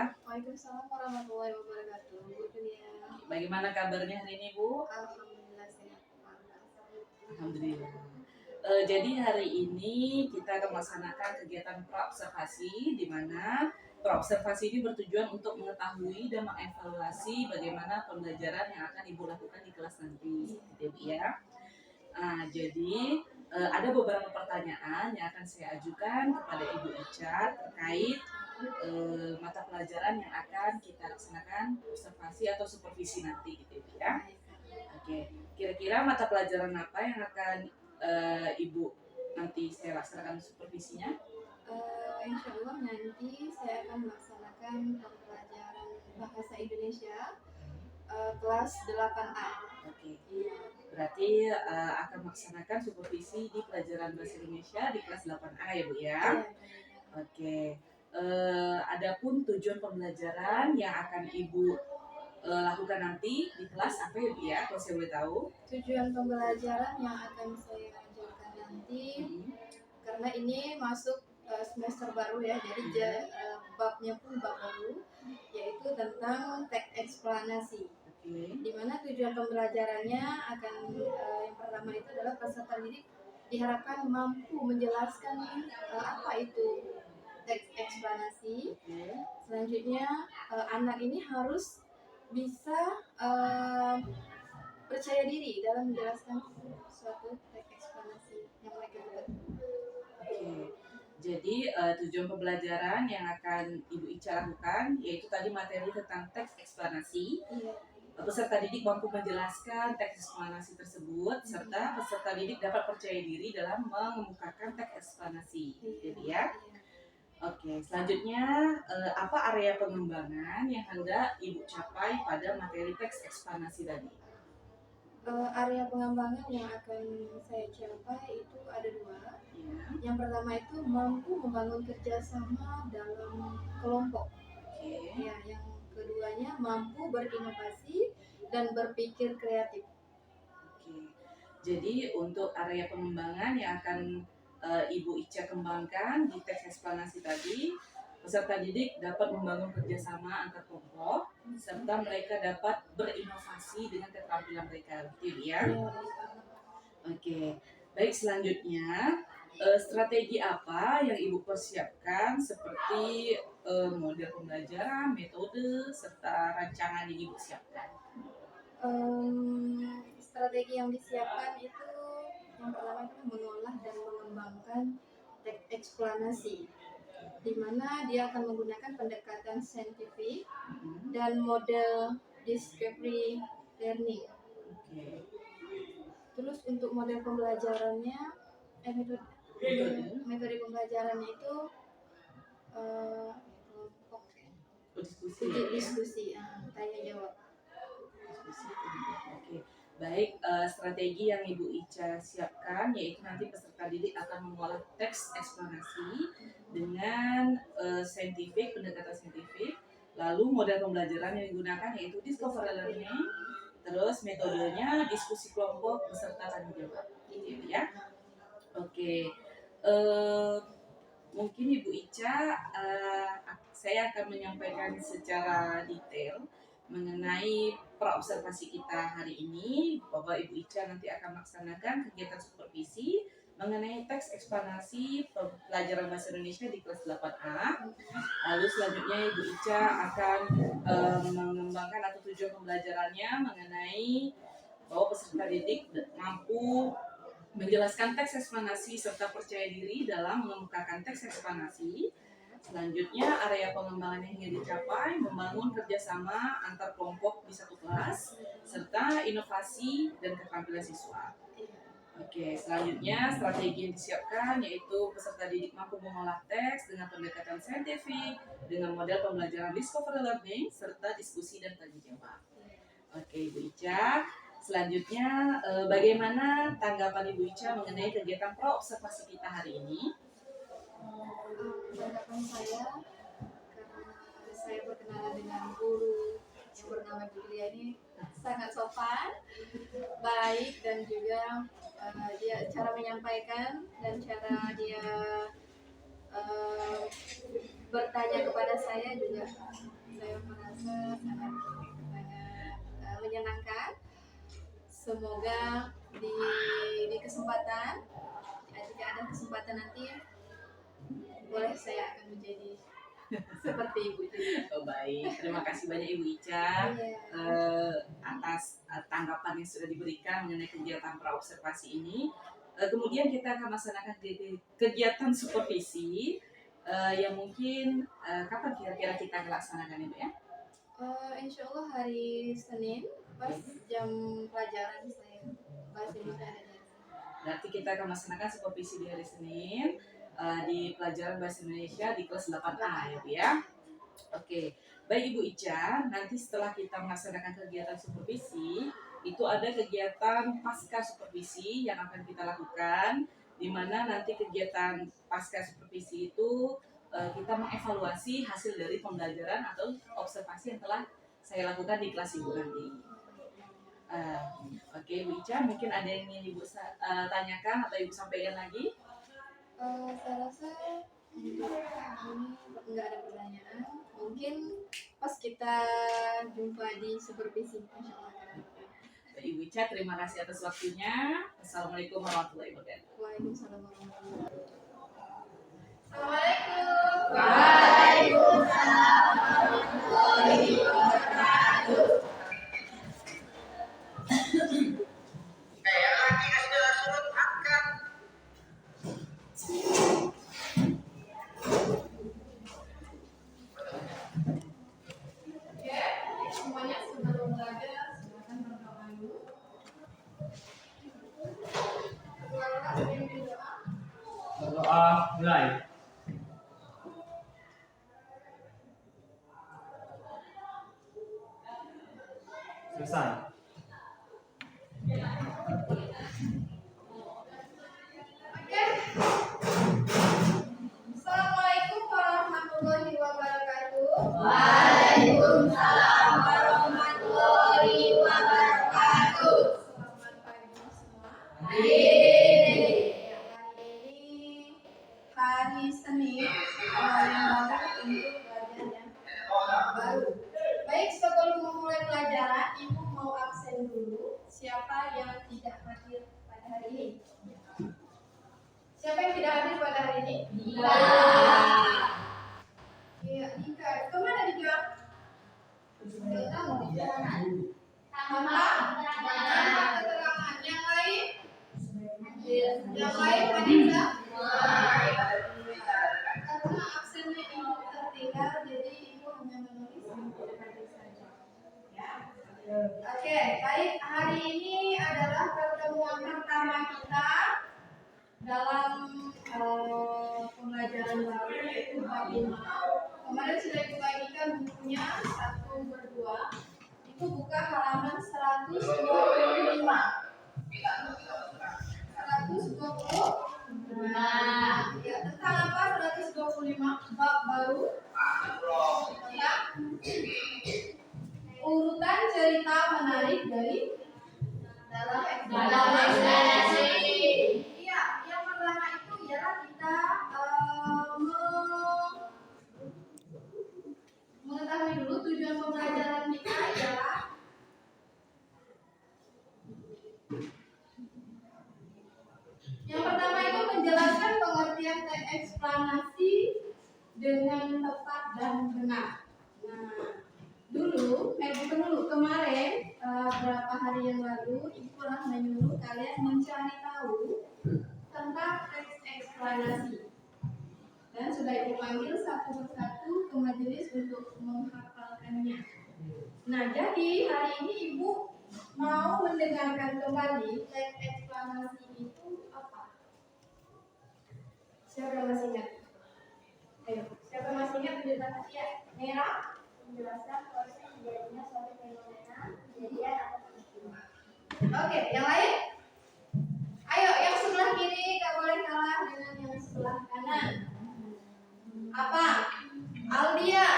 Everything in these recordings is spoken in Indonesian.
Waalaikumsalam warahmatullahi wabarakatuh. Bu Julia. Bagaimana kabarnya hari ini, Bu? Alhamdulillah sehat. Alhamdulillah. Jadi hari ini kita akan melaksanakan kegiatan praobservasi, di mana praobservasi ini bertujuan untuk mengetahui dan mengevaluasi bagaimana pembelajaran yang akan Ibu lakukan di kelas nanti, gitu ya. Jadi ada beberapa pertanyaan yang akan saya ajukan kepada Ibu Ica terkait mata pelajaran yang akan kita laksanakan observasi atau supervisi nanti, gitu ya. Oke, kira-kira mata pelajaran apa yang akan Ibu nanti saya laksanakan supervisinya? Insya Allah nanti saya akan melaksanakan pembelajaran bahasa Indonesia kelas 8A. Oke, Iya. berarti akan melaksanakan supervisi di pelajaran bahasa Indonesia di kelas 8A ya, Bu ya? Iya. Oke, adapun tujuan pembelajaran yang akan Ibu lakukan nanti di kelas apa ya, Bu ya? Kalau saya boleh tahu. Tujuan pembelajaran yang akan saya ajarkan nanti, karena ini masuk semester baru ya, jadi babnya pun bab baru, yaitu tentang teks eksplanasi. Di mana tujuan pembelajarannya akan yang pertama itu adalah peserta didik diharapkan mampu menjelaskan apa itu teks eksplanasi. Selanjutnya anak ini harus bisa percaya diri dalam menjelaskan suatu teks eksplanasi yang mereka buat. Jadi tujuan pembelajaran yang akan Ibu Ica lakukan yaitu tadi materi tentang teks eksplanasi. Peserta didik mampu menjelaskan teks eksplanasi tersebut serta peserta didik dapat percaya diri dalam mengemukakan teks eksplanasi. Jadi ya. Oke, selanjutnya apa area pengembangan yang hendak Ibu capai pada materi teks eksplanasi tadi? Area pengembangan yang akan saya capai itu ada dua. Yang pertama itu mampu membangun kerjasama dalam kelompok. Ya, yang keduanya mampu berinovasi dan berpikir kreatif. Jadi untuk area pengembangan yang akan Ibu Ica kembangkan di teks eksplanasi tadi, peserta didik dapat membangun kerjasama antar kelompok serta mereka dapat berinovasi dengan keterampilan mereka, gitu ya. Oke, baik, selanjutnya strategi apa yang Ibu persiapkan seperti model pembelajaran, metode, serta rancangan yang Ibu siapkan? Strategi yang disiapkan itu yang pertama itu mengolah dan mengembangkan teks eksplanasi, di mana dia akan menggunakan pendekatan saintifik dan model discovery learning. Terus untuk model pembelajarannya, metode pembelajarannya itu diskusi, tanya jawab. Oke, baik, strategi yang Ibu Ica siapkan yaitu nanti peserta didik akan mengolah teks eksplanasi dengan saintifik, pendekatan saintifik, lalu model pembelajaran yang digunakan yaitu discovery learning, terus metodenya diskusi kelompok beserta tanya jawab, gitu ya. Oke, mungkin Ibu Ica, saya akan menyampaikan secara detail mengenai praobservasi kita hari ini, bahwa Ibu Ica nanti akan melaksanakan kegiatan supervisi mengenai teks eksplanasi pelajaran bahasa Indonesia di kelas 8A. Lalu selanjutnya Ibu Ica akan mengembangkan atau tujuan pembelajarannya mengenai bahwa peserta didik mampu menjelaskan teks eksplanasi serta percaya diri dalam mengemukakan teks eksplanasi. Selanjutnya area pengembangan yang ingin dicapai membangun kerjasama antar kelompok di satu kelas serta inovasi dan keterampilan siswa. Oke, selanjutnya strategi yang disiapkan yaitu peserta didik mampu mengolah teks dengan pendekatan saintifik dengan model pembelajaran discovery learning serta diskusi dan tanya jawab. Oke, Ibu Ica. Selanjutnya, bagaimana tanggapan Ibu Ica mengenai kegiatan praobservasi kita hari ini? Tanggapan saya, karena saya berkenalan dengan guru yang bernama Julia ini sangat sopan, baik, dan juga dia cara menyampaikan dan cara dia bertanya kepada saya juga saya merasa sangat menyenangkan. Semoga di kesempatan jika ada kesempatan nanti boleh saya akan menjadi seperti Ibu juga. Oh, baik, terima kasih banyak Ibu Ica atas tanggapan yang sudah diberikan mengenai kegiatan praobservasi ini. Kemudian kita akan melaksanakan kegiatan supervisi yang mungkin kapan kira-kira kita akan laksanakan Ibu ya? Insya Allah hari Senin pas jam pelajaran saya bahasa Indonesia. Berarti kita akan melaksanakan supervisi di hari Senin di pelajaran bahasa Indonesia di kelas 8A ya Bu ya. Oke, baik Ibu Ica, nanti setelah kita melaksanakan kegiatan supervisi, itu ada kegiatan pasca supervisi yang akan kita lakukan, di mana nanti kegiatan pasca supervisi itu kita mengevaluasi hasil dari pembelajaran atau observasi yang telah saya lakukan di kelas Ibu nanti. Oke, Ibu Ica, mungkin ada yang ingin Ibu tanyakan atau Ibu sampaikan lagi? Saya rasa ini nggak ada pertanyaan. Mungkin pas kita jumpa di supervisi, insya Allah. Ibu Ica, terima kasih atas waktunya. Assalamualaikum warahmatullahi wabarakatuh. Waalaikumsalam warahmatullahi wabarakatuh. Assalamualaikum. Waalaikumsalam warahmatullahi wabarakatuh. Kayak lagi sudah surut angkat. Oke, semuanya sebelum belajar silakan berdoa dulu. Berdoa mulai. Selesai. Assalamualaikum warahmatullahi wabarakatuh. Waalaikumsalam warahmatullahi wabarakatuh. Selamat pagi semua. Hari Hari ini hari Senin, awal yang baru untuk belajar yang baru. Baik, sebelum memulai pelajaran, Ibu mau absen dulu. Siapa yang tidak hadir pada hari ini? Siapa yang tidak hadir pada hari ini? Iya, Dika. Kemana Dika? Tanpa keterangan. Yang lain? Yang lain Vanessa? Karena absennya Ibu tertinggal, jadi Ibu hanya menulis yang tidak hadir saja. Ya. Oke, baik. Hari ini adalah pertemuan pertama kita dalam pembelajaran baru yaitu bab 5. Kemarin sudah Ibu bagikan bukunya 1 berdua. Itu buka halaman 125. 125. Ya, tentang apa 125? Bab baru tentang urutan cerita menarik dari dalam eksplanasi. Iya, yang pertama itu ialah kita mengetahui dulu tujuan pembelajaran kita ialah yang pertama itu menjelaskan pengertian teks eksplanasi dengan tepat dan benar. Nah, bukan dulu, kemarin berapa hari yang lalu Ibu pernah menyuruh kalian mencari tahu tentang teks eksplanasi. Dan sudah Ibu panggil satu persatu ke majelis untuk menghafalkannya. Nah, jadi hari ini Ibu mau mendengarkan kembali teks eksplanasi itu apa? Siapa yang masih ingat? Ayo, siapa yang masih ingat penjelasan ya? Merah menjelaskan proses terjadinya suatu fenomena kejadian atau peristiwa. Oke, yang lain? Ayo, yang sebelah kiri gak boleh kalah dengan yang sebelah kanan. Apa? Aldia.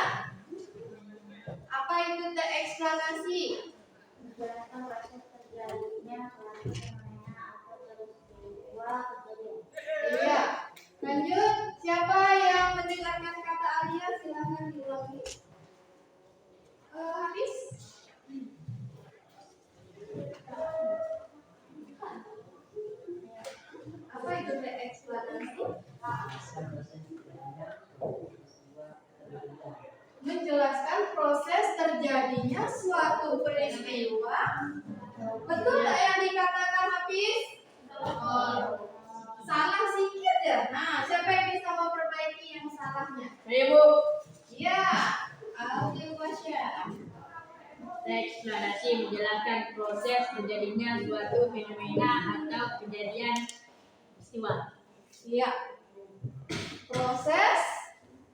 Apa itu teks eksplanasi? Menjelaskan proses terjadinya suatu fenomena atau peristiwa kejadian. Iya. Lanjut, siapa yang mendengarkan kata Alia silahkan diulangi. Habis. Apa itu eksplanasi? Menjelaskan proses terjadinya suatu peristiwa. Betul tak yang dikatakan Hafiz? Salah sedikit ya. Nah, siapa yang bisa memperbaiki yang salahnya? Ibu. Ya, Alfil Basya. Eksplanasi menjelaskan proses terjadinya suatu fenomena atau kejadian peristiwa. Iya. Proses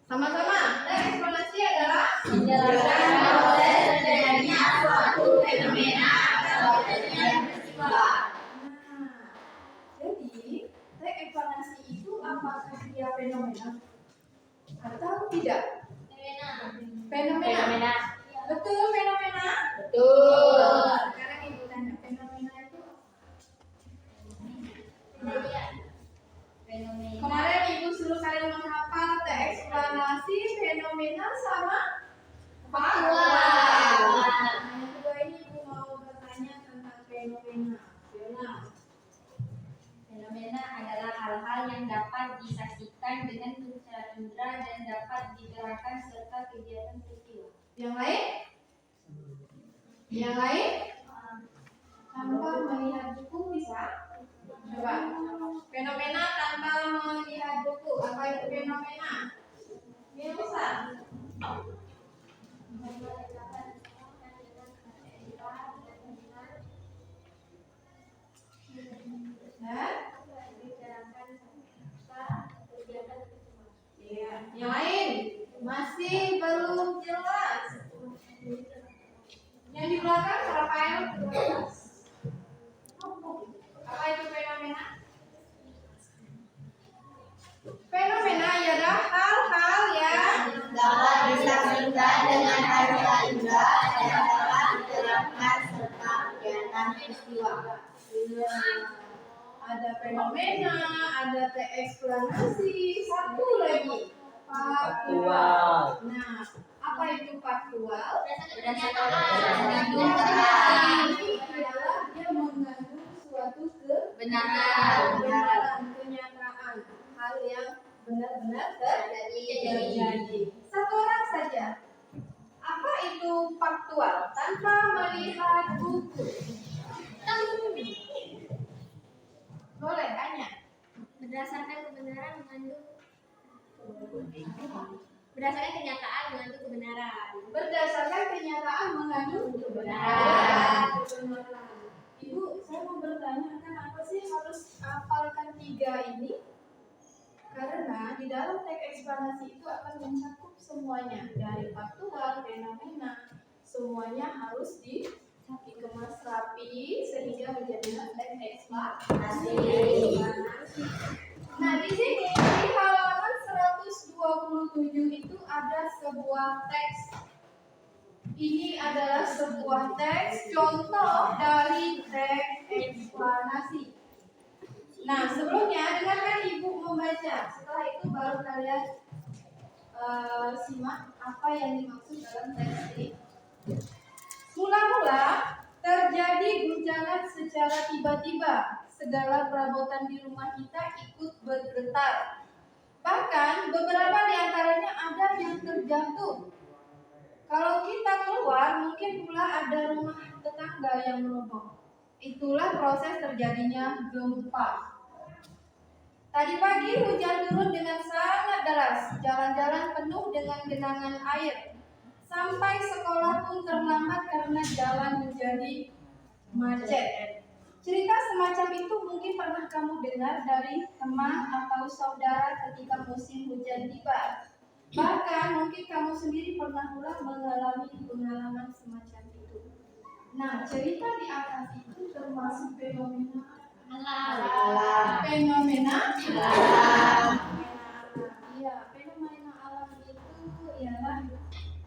sama-sama. Eksplanasi adalah Menjelaskan proses terjadinya suatu fenomena atau kejadian peristiwa. Jadi, eksplanasi itu apakah dia fenomena atau tidak? Fenomena. Fenomena. Betul fenomena. Betul. Sekarang ibu tanya fenomena itu. Kemarin ibu suruh kalian menghafal eksplanasi fenomena sama faktual. Yang kedua ini ibu mau bertanya tentang fenomena. Fenomena adalah hal-hal yang dapat disaksikan dengan pencerahan indera dan dapat digerakkan serta kegiatan peristiwa. Yang lain? Yang lain? Tanpa melihat buku bisa? Coba. Fenomena tanpa melihat buku. Apa itu fenomena? Bisa. Iya. Yang lain? Masih belum jelas. Yang di belakang Rafael jelas. Apa itu fenomena? Fenomena adalah hal-hal yang dapat disaksikan dengan harga indera dan dapat diterapkan serta kegiatan peristiwa. Ada fenomena, ada eksplanasi, satu lagi faktual. Nah, apa itu faktual? Berdasarkan Ini adalah dia mengandung suatu kebenaran, kenyataan, hal yang benar-benar terjadi. Satu orang saja. Apa itu faktual? Tanpa melihat buku. Boleh tanya. berdasarkan kebenaran mengandung berdasarkan kenyataan mengandung kebenaran. Berdasarkan kenyataan mengandung kebenaran. Ibu, saya mau bertanya, kenapa sih harus hafalkan 3 ini? Karena di dalam teks eksplanasi itu akan mencakup semuanya, dari faktual, fenomena, semuanya harus dikemas rapi sehingga menjadi teks eksplanasi. Nah, di sini di halaman 127 itu ada sebuah teks. Ini adalah sebuah teks contoh dari teks eksplanasi. Nah, sebelumnya dengarkan ibu membaca. Setelah itu baru kalian simak apa yang dimaksud dalam teks ini. Mula-mula terjadi guncangan secara tiba-tiba. Segala perabotan di rumah kita ikut bergetar. Bahkan beberapa di antaranya ada yang terjatuh. Kalau kita keluar, mungkin pula ada rumah tetangga yang roboh. Itulah proses terjadinya gempa. Tadi pagi hujan turun dengan sangat deras. Jalan-jalan penuh dengan genangan air. Sampai sekolah pun terlambat karena jalan menjadi macet. Cerita semacam itu mungkin pernah kamu dengar dari teman atau saudara ketika musim hujan tiba. Bahkan mungkin kamu sendiri pernah pula mengalami pengalaman semacam itu. Nah, cerita di atas itu termasuk fenomena alam. Fenomena alam. Iya, fenomena alam itu ialah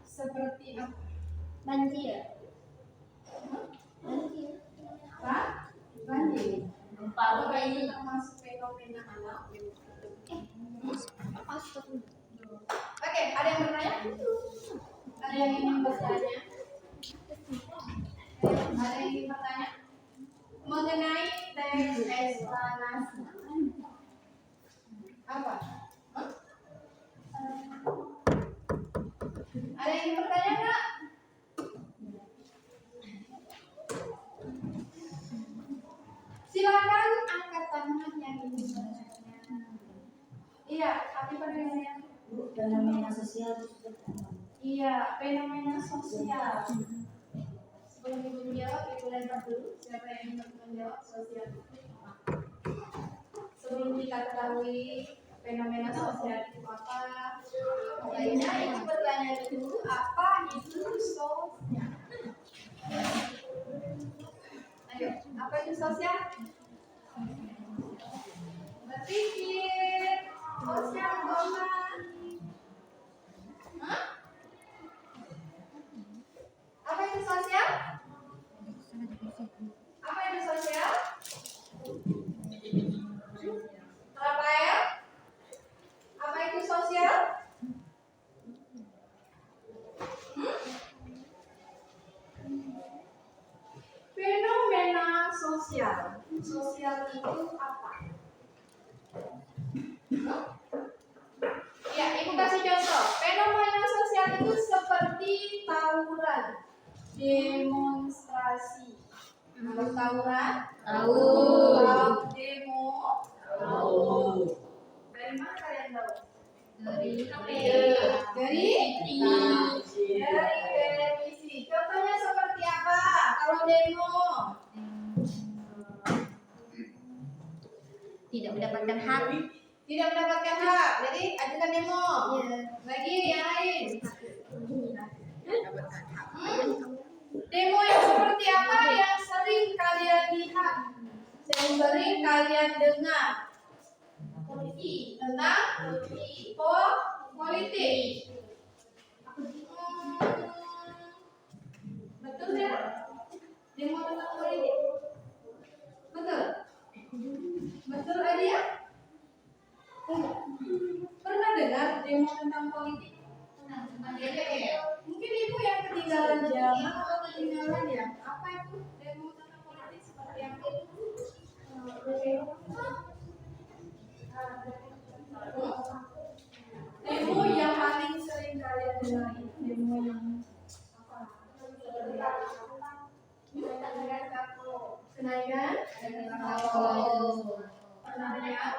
seperti apa? Banjir. Apa? Banjir. Gempa. Apakah itu termasuk fenomena alam? bertanya? Ada yang ingin bertanya? Ada yang ingin bertanya mengenai teks eksplanasi? Apa? Hah? Ada yang ingin bertanya nggak? Silakan angkat tangan yang ingin bertanya. Iya, tapi pertanyaannya. Fenomena sosial itu seperti apa? Iya, fenomena sosial. Sebelum ibu menjawab, ibu lempar dulu. Siapa yang ingin menjawab sosial itu apa? Sebelum kita ketahui fenomena sosial itu apa, lainnya ibu bertanya dulu apa itu sosial. Ayo, apa itu sosial? Berpikir sosial apa? Hah? Apa itu sosial? Apa itu sosial? Rafael? Apa itu sosial? Fenomena sosial. Sosial itu apa? Ya, ibu kasih contoh. Fenomena sosial itu seperti tawuran, demonstrasi. Kalau tawuran? Tahu. Kalau demo? Tahu. Dari mana kalian tahu? Dari Dari televisi. Contohnya seperti apa? Kalau demo? Tidak mendapatkan hak. Tidak mendapatkan hak. Jadi ajukan demo. Lagi yang lain. Demo yang seperti apa yang sering kalian lihat? Yang sering kalian dengar? Tentang politik. Betul ya? Demo tentang politik. Betul? Betul aja? Pernah dengar demo tentang politik? Mungkin ibu yang ketinggalan zaman atau ketinggalan ya? Apa itu demo tentang politik seperti yang itu? Demo yang paling sering kalian dengar itu demo yang apa? Senayan? Pernah dengar?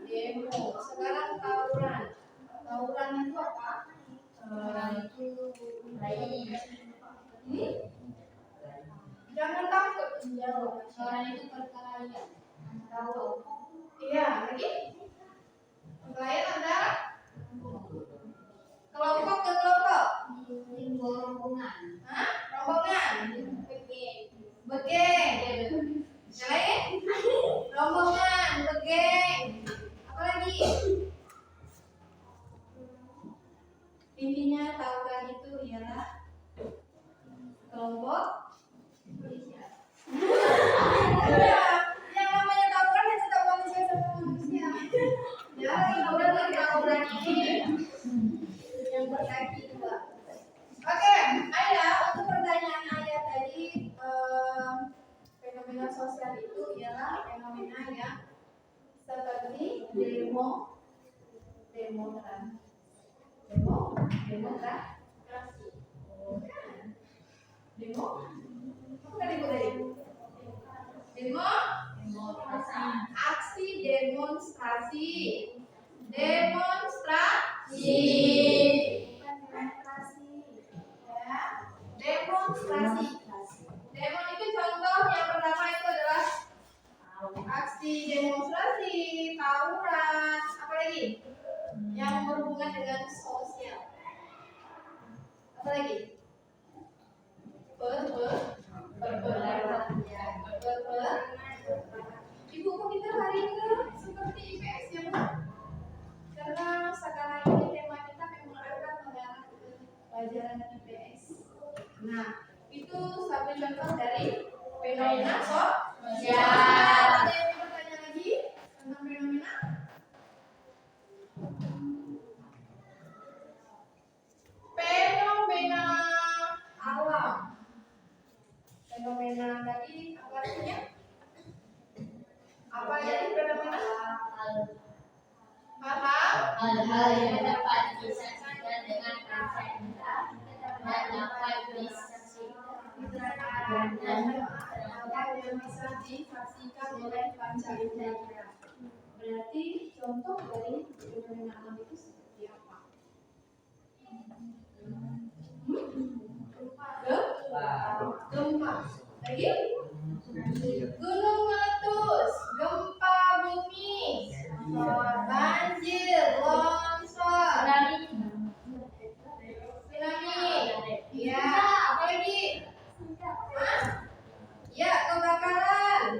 Demo. Sekarang tawuran. Tawuran itu apa? Jangan takut menjawab. Orang itu perkelahian. Tahu. Iya, lagi? Perkelahian antara kelompok ke kelompok. Rombongan. Hah? Rombongan. Begeng. Yang lain? Rombongan, begeng. Apa lagi? Intinya tawuran itu ialah kelompok. Yang namanya tawuran ya tetap manusia sama manusia. Ya, tawuran ini yang berkaki dua. Oke, Ayla, untuk pertanyaan Ayla tadi, fenomena sosial itu ialah fenomena yang seperti demonstrasi. Demo? Apa tadi Bu tadi? Demo? Aksi demonstrasi. Demonstrasi. Bukan demonstrasi. Ya. Demonstrasi. Demo itu contoh yang pertama itu adalah aksi demonstrasi, tawuran, apa lagi? Yang berhubungan dengan sosial. Apa lagi? Ibu kok kita hari ini seperti IPS ya Bu? Karena sekarang ini tema kita memang akan mengarah ke pelajaran IPS. Nah, itu satu contoh dari fenomena sosial. Ada yang bertanya lagi? hal yang bisa disaksikan oleh panca indera. Berarti contoh dari fenomena alam itu seperti apa? Gempa. Lagi? Gunung meletus, gempa bumi, banjir, longsor, tsunami. Ya, apa lagi? Hah? Ya, kebakaran.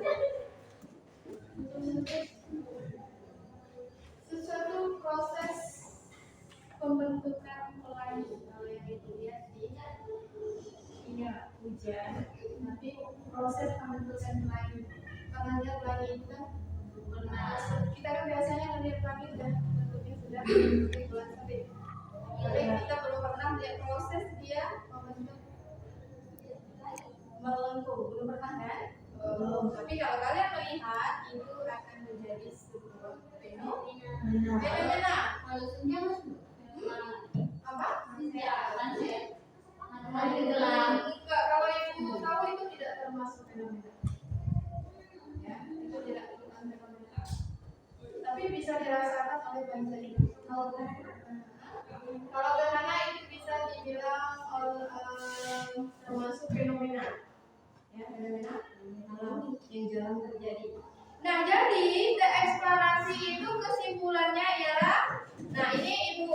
Sesuatu proses pembentukan pelangi. Kalau yang itu lihat di hujan, tapi proses pembentukan pelangi. Karena lihat pelangi itu kan kita kan biasanya melihat pelangi sudah bentuknya sudah seperti bulan sabit. Tapi kita belum pernah lihat proses dia membentuk melengkung, belum pernah kan? Tapi kalau kalian melihat itu akan menjadi sebuah fenomena. Apa? Enggak, kalau ibu tahu itu tidak termasuk fenomena. Ya, itu tidak bukan fenomena. Tapi bisa dirasakan oleh bangsa ini. Kalau gerhana itu bisa dibilang termasuk fenomena. Ya, fenomena alam yang jarang terjadi. Nah, jadi eksplorasi itu kesimpulannya ialah, nah ini ibu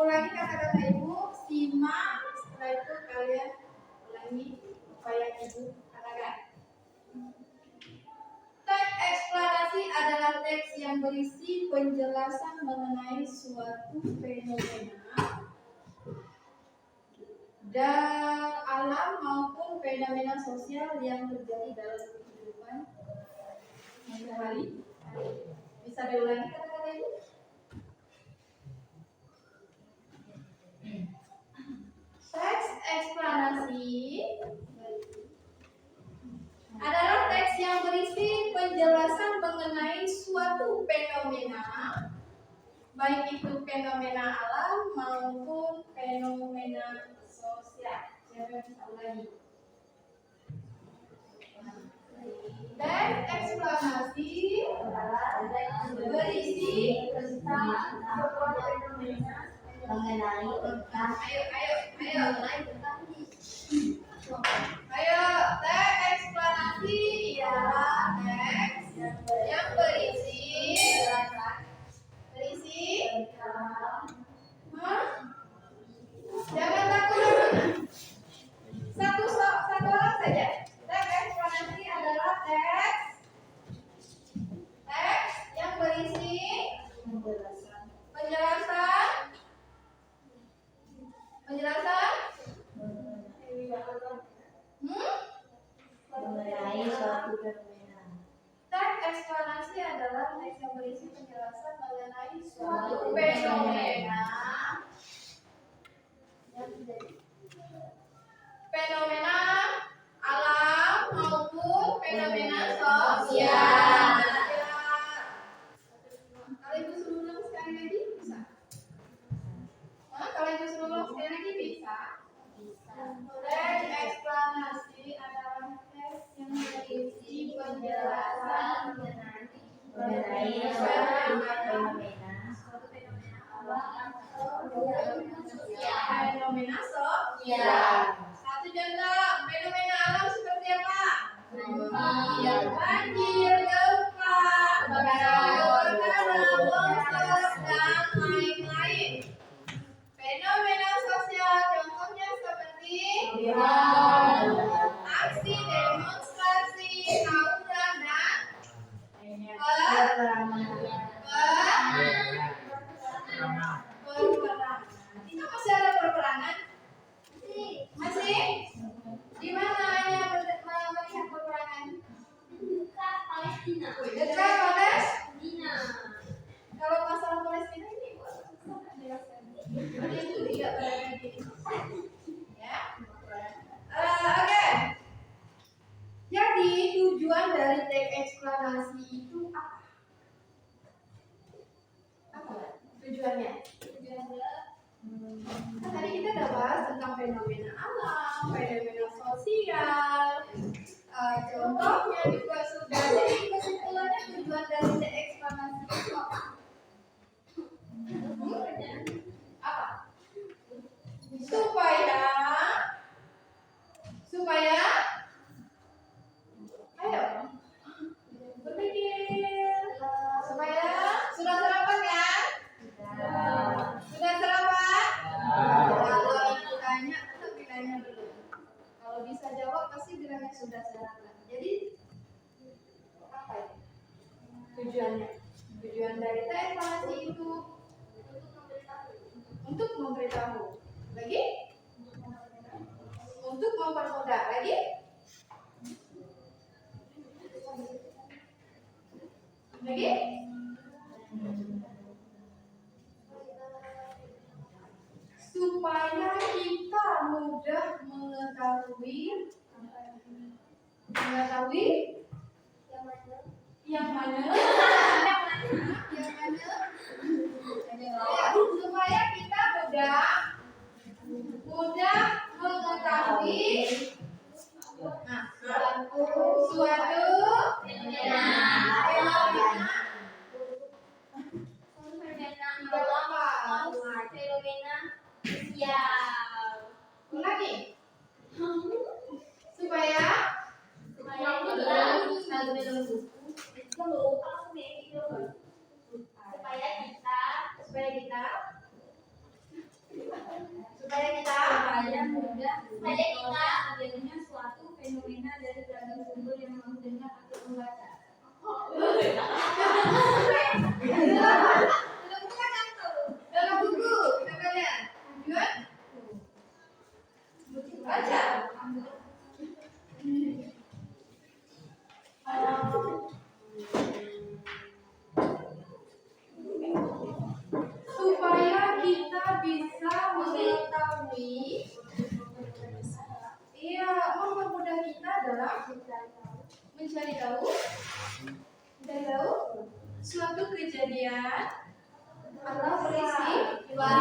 ulangi kata-kata ibu, simak, setelah itu kalian ulangi apa yang ibu katakan. Teks eksplorasi adalah teks yang berisi penjelasan mengenai suatu fenomena dan alam maupun fenomena sosial yang terjadi dalam kehidupan sehari-hari. Bisa diulangi kata-kata itu? Teks eksplanasi adalah teks yang berisi penjelasan mengenai suatu fenomena, baik itu fenomena alam maupun fenomena sosial. Siapa yang bisa ulangi? Dan eksplanasi berisi tentang sebuah fenomena mengenai Ayo, teks eksplanasi ialah teks yang berisi Jangan takut. Satu orang saja. Teks eksplanasi adalah teks yang berisi penjelasan mengenai suatu fenomena. Teks eksplanasi adalah teks yang berisi penjelasan mengenai suatu fenomena alam maupun fenomena sosial. Kalau ibu suruh ulang sekali lagi bisa? Kalau ibu suruh ulang sekali lagi bisa? Teks eksplanasi adalah teks yang berisi penjelasan Mengenai suatu fenomena fenomena sosial. Satu contoh fenomena alam seperti apa? Banjir, gempa, kebakaran, longsor, dan lain-lain. Fenomena sosial contohnya seperti aksi demonstrasi, tawuran, dan peperangan. Itu masih ada peperangan? Masih? Di mana yang melihat peperangan? Dekat Palestina. Dekat Palestina. Kalau masalah Palestina ini susah menjelaskan. Karena itu tidak berada di ya. Oke. Jadi tujuan dari teks eksplanasi itu apa? Apa tujuannya? Kan tadi kita udah bahas tentang fenomena alam. Kalau bisa jawab pasti bilangnya sudah saya rangkum. Jadi apa ya? Tujuannya? Tujuan dari evaluasi itu untuk memberitahu. Lagi? Untuk mempermudah. Lagi? Lagi? Supaya kita mudah mengetahui yang mana supaya kita mudah mengetahui suatu fenomena ulangi supaya adanya suatu fenomena dari beragam sumber yang mau dengar atau membaca. dalam buku kita lihat tujuan baca supaya kita bisa mengetahui mempermudah kita dalam mencari tahu suatu kejadian atau peristiwa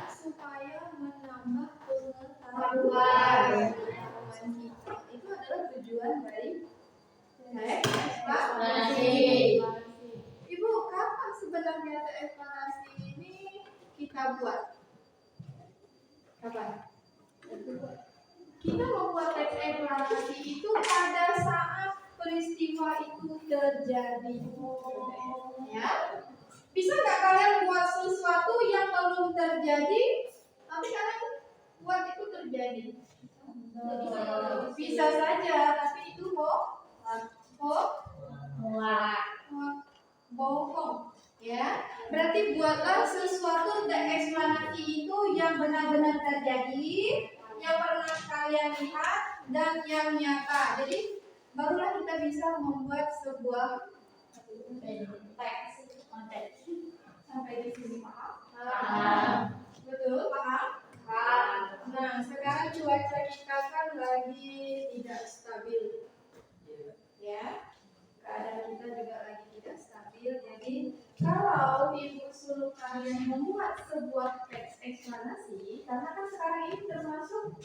supaya menambah pengetahuan kita. Itu adalah tujuan dari eksplorasi. Ibu, kapan sebenarnya eksplorasi ini kita buat? Kapan? Kita membuat teks eksplorasi itu pada saat peristiwa itu terjadi. Ya, bisa nggak kalian buat sesuatu yang belum terjadi, tapi kalian buat itu terjadi? Bisa saja, tapi itu bohong. Ya, berarti buatlah sesuatu teks eksplanasi itu yang benar-benar terjadi, yang pernah kalian lihat dan yang nyata. Jadi barulah kita bisa membuat sebuah teks. Sampai di sini paham? Betul, paham? Nah, sekarang cuaca kita kan lagi tidak stabil, ya. Keadaan kita juga lagi tidak stabil. Jadi kalau ibu suruh kalian membuat sebuah teks eksplanasi, karena kan sekarang ini termasuk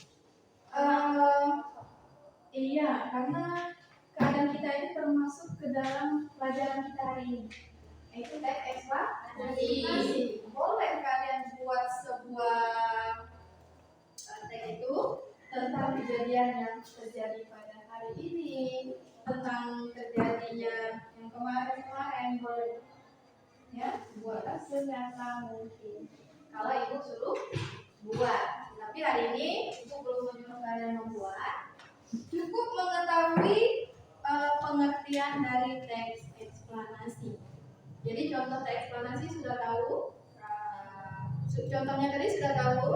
karena keadaan kita ini termasuk ke dalam pelajaran kita hari ini. Itu teks eksplanasi. Boleh kalian buat sebuah teks itu tentang kejadian yang terjadi pada hari ini, tentang kejadian yang kemarin-kemarin, boleh. Ya, buatlah senyata mungkin. Kalau ibu suruh buat, tapi hari ini ibu belum menyuruh kalian membuat. Cukup mengetahui pengertian dari teks eksplanasi. Jadi contoh teks eksplanasi sudah tahu. Contohnya tadi sudah tahu.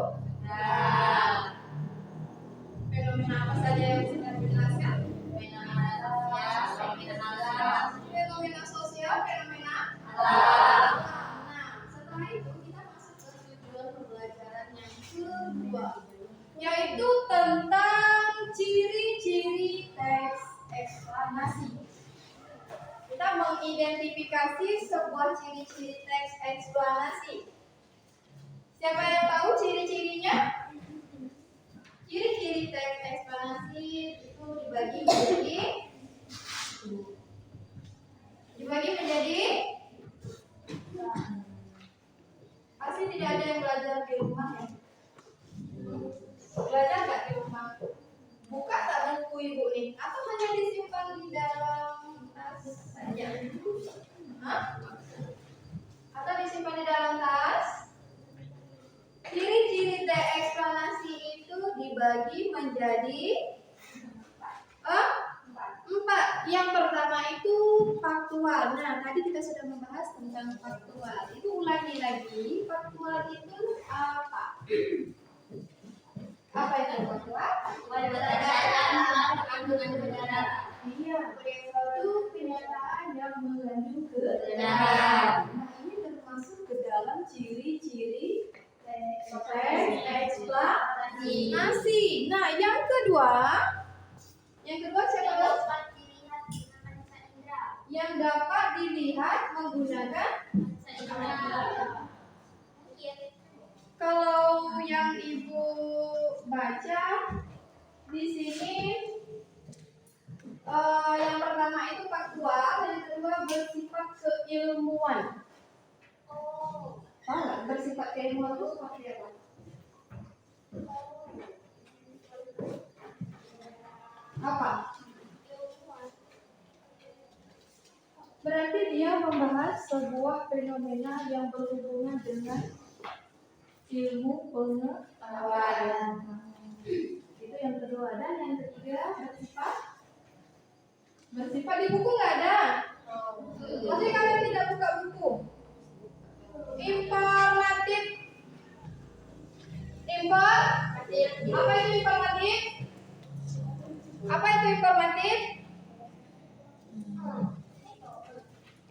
Fenomena apa saja yang sudah dijelaskan? Fenomena sosial, fenomena alam. Nah, setelah itu kita masuk ke tujuan pembelajaran yang kedua, yaitu tentang ciri-ciri teks eksplanasi. Kita mengidentifikasi sebuah ciri-ciri teks eksplanasi. Siapa yang tahu ciri-cirinya? Ciri-ciri teks eksplanasi itu dibagi menjadi pasti tidak ada yang belajar di rumah ya. Belajar nggak di rumah? Buka tak buku ibu nih? Atau hanya disimpan di dalam tas saja? Atau disimpan di dalam tas? terbagi menjadi empat. Yang pertama itu faktual. Nah, tadi kita sudah membahas tentang faktual. Itu ulangi lagi. Faktual itu apa? Apa itu faktual? Iya, itu kenyataan yang mengandung kebenaran. Nah, ini termasuk ke dalam ciri-ciri eksplanasi. Nah, yang kedua siapa dong? Yang dapat dilihat menggunakan. Kalau yang ibu baca di sini, yang pertama itu faktual, yang kedua bersifat keilmuan. Tahu nggak bersifat keilmuan itu seperti apa? Apa? Berarti dia membahas sebuah fenomena yang berhubungan dengan ilmu pengetahuan. Itu yang kedua. Dan yang ketiga bersifat di buku nggak ada. Pasti kalian tidak buka buku. Informatif. Apa itu informatif? Apa itu informatif?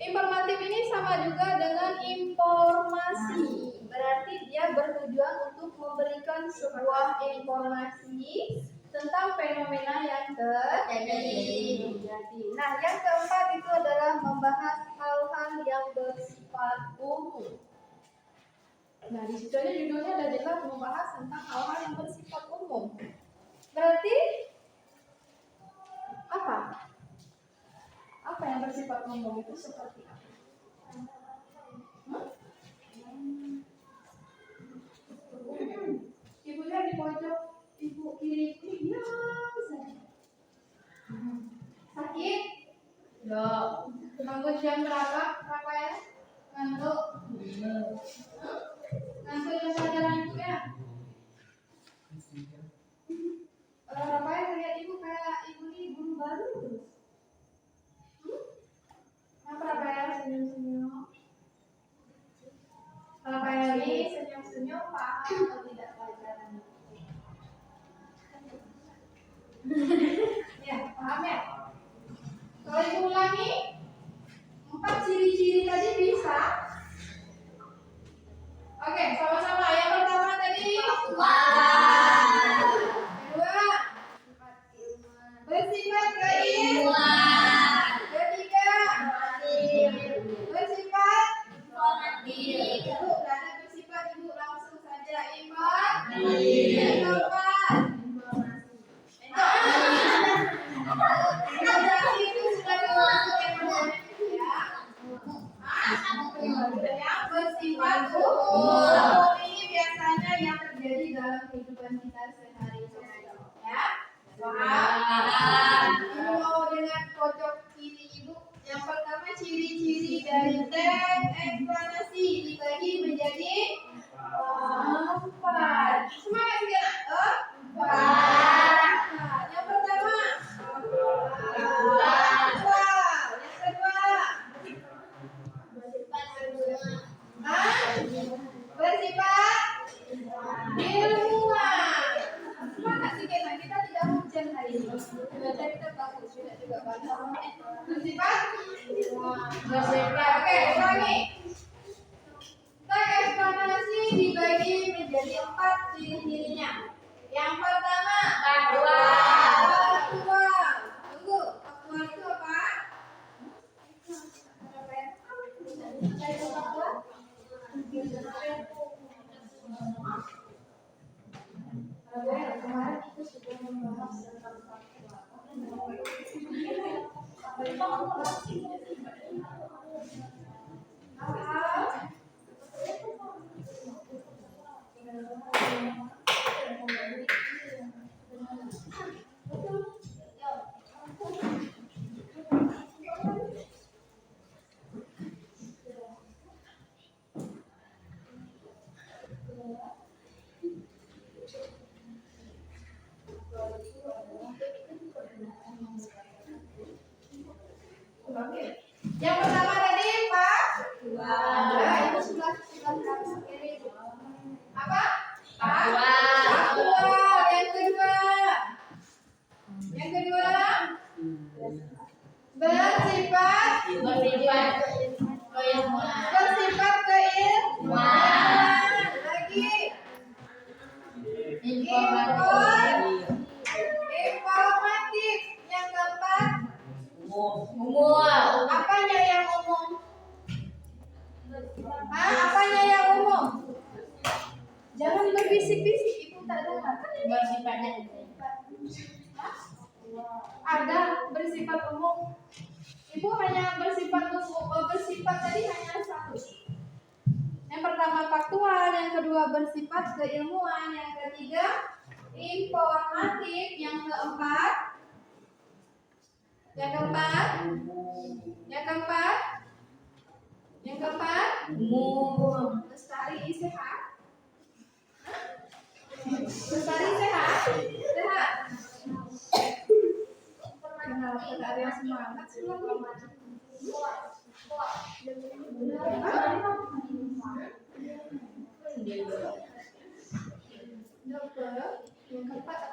Informatif ini sama juga dengan informasi. Berarti dia bertujuan untuk memberikan sebuah informasi tentang fenomena yang terjadi. Nah, yang keempat itu adalah membahas hal-hal yang bersifat umum. Nah, di situ aja judulnya ada jelas membahas tentang hal-hal yang bersifat umum. Berarti apa? Apa yang bersifat umum itu seperti apa? Ibunya di pojok, ibu kiri diam saja. Sakit? Ya. Bangun jam berapa? Berapa ya? Ngantuk? Ngantuk yang pelajaran ibu ya? Rafael lihat ibu kayak ibu ini guru baru terus. Kenapa Rafael senyum-senyum? Rafael ini senyum-senyum paham atau tidak pelajaran? Ya, paham ya? Kalau ibu ulangi 4 ciri-ciri tadi bisa? Oke, sama-sama. Yang pertama tadi kedua bersifat keilmuan. Ketiga bersifat informatif. Ibu nggak ada bersifat, ibu langsung saja informatif. Yang keempat informasi itu sudah termasuk informatif ya. Yang bersifat umum ini biasanya yang terjadi dalam kehidupan kita sehari-hari ya. Paham? Ibu mau dengar pojok kiri ibu. Yang pertama ciri-ciri dari teks eksplanasi dibagi menjadi 4. Semangat sekarang. 4. Yang pertama bersifat ilmuwan. Semangat sedikit, kita tidak hujan hari ini. Baca kita bagus, tidak juga bagus. Bersifat ilmuwan. Oke, ulangi. Teks eksplanasi dibagi menjadi 4 ciri-cirinya. Yang pertama faktual. Tunggu, faktual itu apa? Kemarin kita sudah membahas tentang berbisik-bisik, ibu tak dengar. Kan ini Bersifatnya ada bersifat umum. Ibu hanya bersifat umum, bersifat tadi hanya satu. Yang pertama faktual, yang kedua bersifat keilmuan, yang ketiga informatif, yang keempat lestari sehat. Lestari sehat. Kenapa tidak ada yang semangat sih? Yang keempat apa?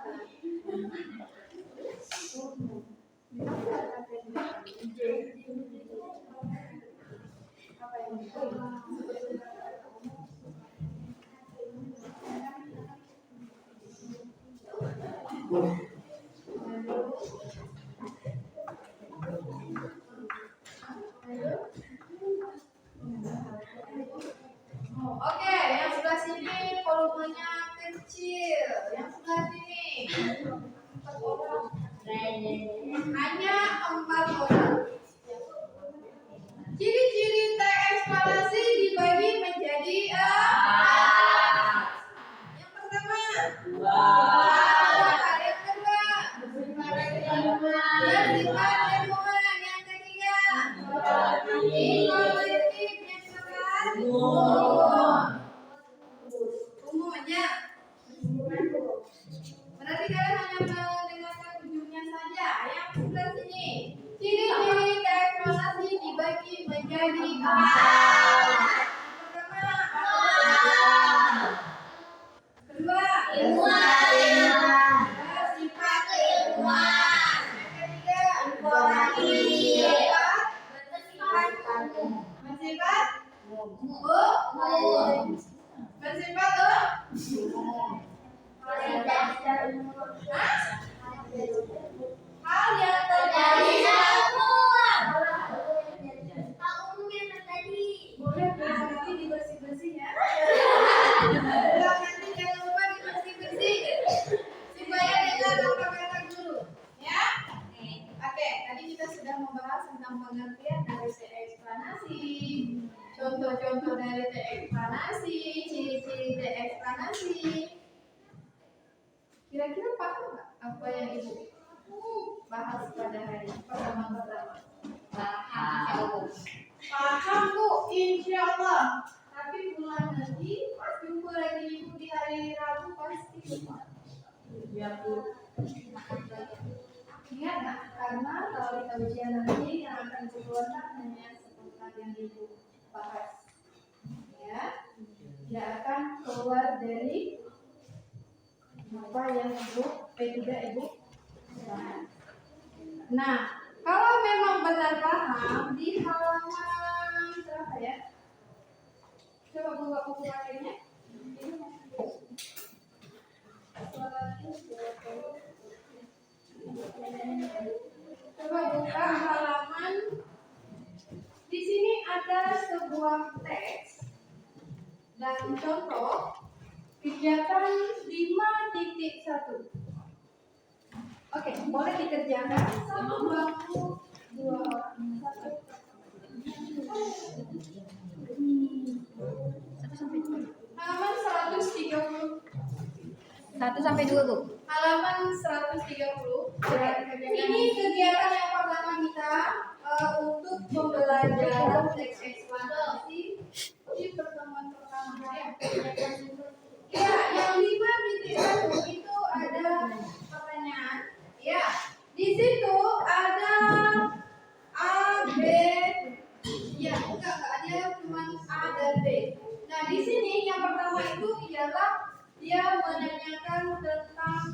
Oke, yang sebelah sini volumenya kecil. Yang sebelah sini hanya 4 orang. Ciri-ciri teks eksplanasi dibagi menjadi 4. Yang pertama, yang kedua, bersifat ilmuwan. Yang ketiga, informatif. Yang keempat, umum aja. Berarti kalian hanya mendengarkan ujungnya saja. Yang sebelah sini, ciri-ciri teks eksplanasi dibagi menjadi 4. Pertama, kedua, bersifat keilmuan. Yang ketiga, informatif. Bersifat bersifat hal yang terjadi boleh nanti dibersih-bersih ya. Nanti jangan lupa dibersih-bersih supaya dengar kata-kata guru ya. Oke, tadi kita sudah membahas tentang pengertian dari teks eksplanasi, contoh-contoh dari teks eksplanasi, ciri-ciri teks eksplanasi. Kira-kira paham nggak apa yang ibu bahas pada hari pertama? Paham Bu, insya Allah. Tapi bulan nanti jumpa lagi ibu di hari Rabu pasti lupa. Ya Bu. Ingat nggak? Karena kalau kita ujian nanti yang akan dikeluarkan hanya seputar yang ibu bahas. Ya, tidak akan keluar dari apa yang ibu P3 ibu bahas. Nah, kalau memang benar paham di halaman berapa ya? Coba buka buku materinya. Coba buka halaman. Di sini ada sebuah teks dan contoh kegiatan 5.1. Oke, boleh dikerjakan satu bangku 2 orang. Halaman 130. 1-2 Bu. Halaman 130. Ini kegiatan yang pertama kita untuk pembelajaran teks eksplanasi di pertemuan pertama ya. Ya, yang 5.1 itu ada pertanyaan. Ya, di situ ada A, B. Ya, enggak ada cuma A dan B. Nah, di sini yang pertama itu ialah dia menanyakan tentang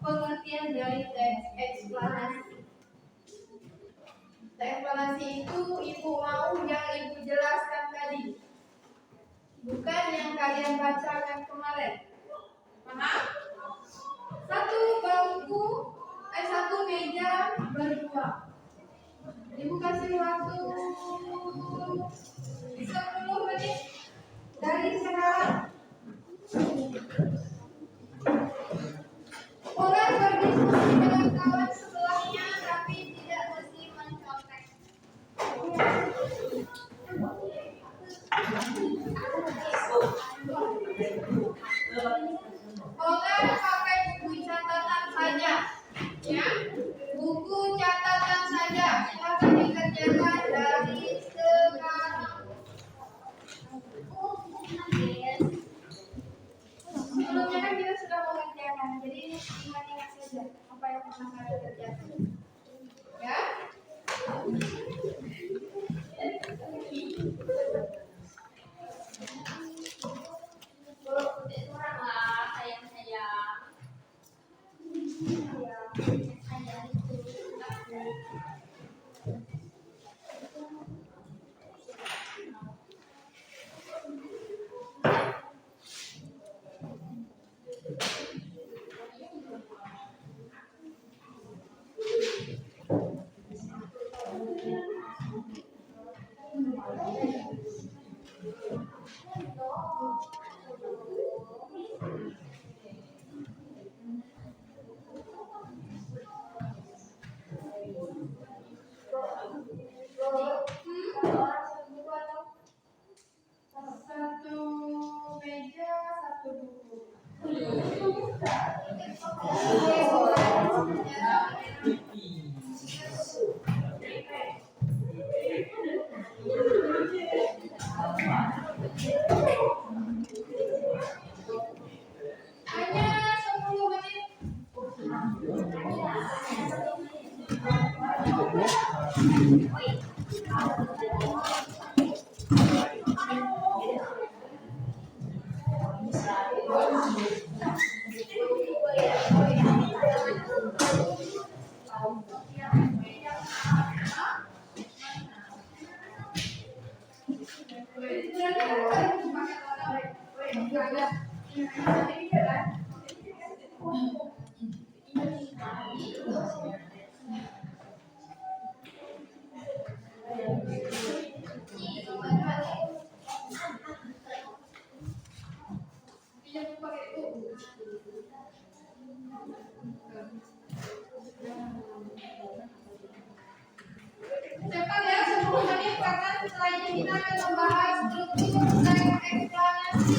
pengertian dari teks eksplanasi. Teks eksplanasi itu ibu mau yang ibu jelaskan tadi, bukan yang kalian bacakan kemarin. Paham? Satu meja berdua. Ibu kasih waktu 10 menit dari sekarang. sebelumnya kan kita sudah mengerjakan, jadi ingat-ingat saja apa yang pernah kalian kerjakan. Ya? Satu meja, satu buku. Hanya 10 menit. Cepat ya, 10 menit karena setelah ini kita akan membahas struktur dan eksplanasi.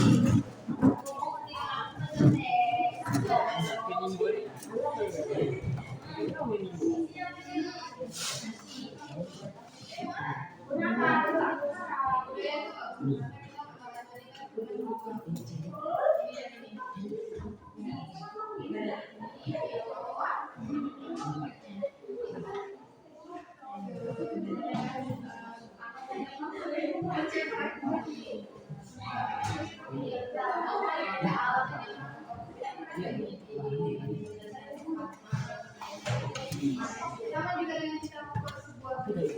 Sama juga dengan kita membuat sebuah video.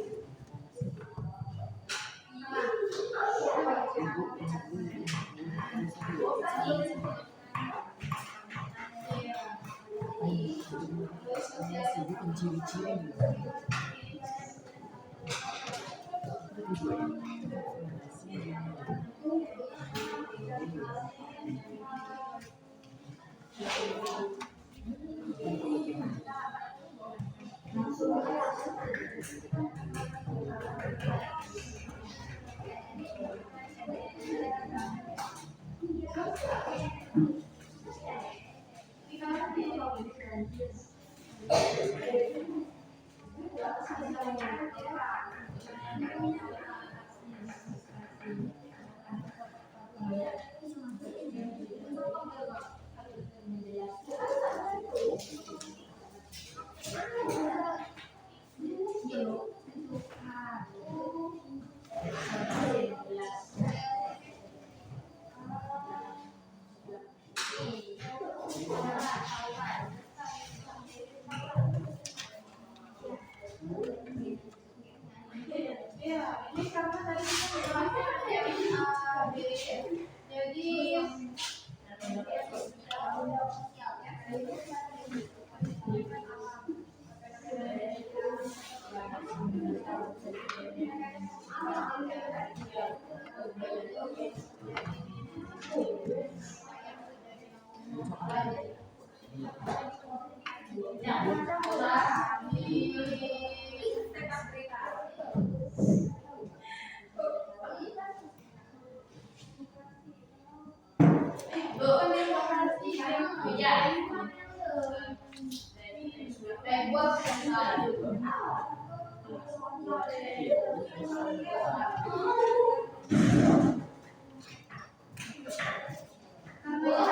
Ini karena tadi kita membahas A, B, jadi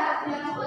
karena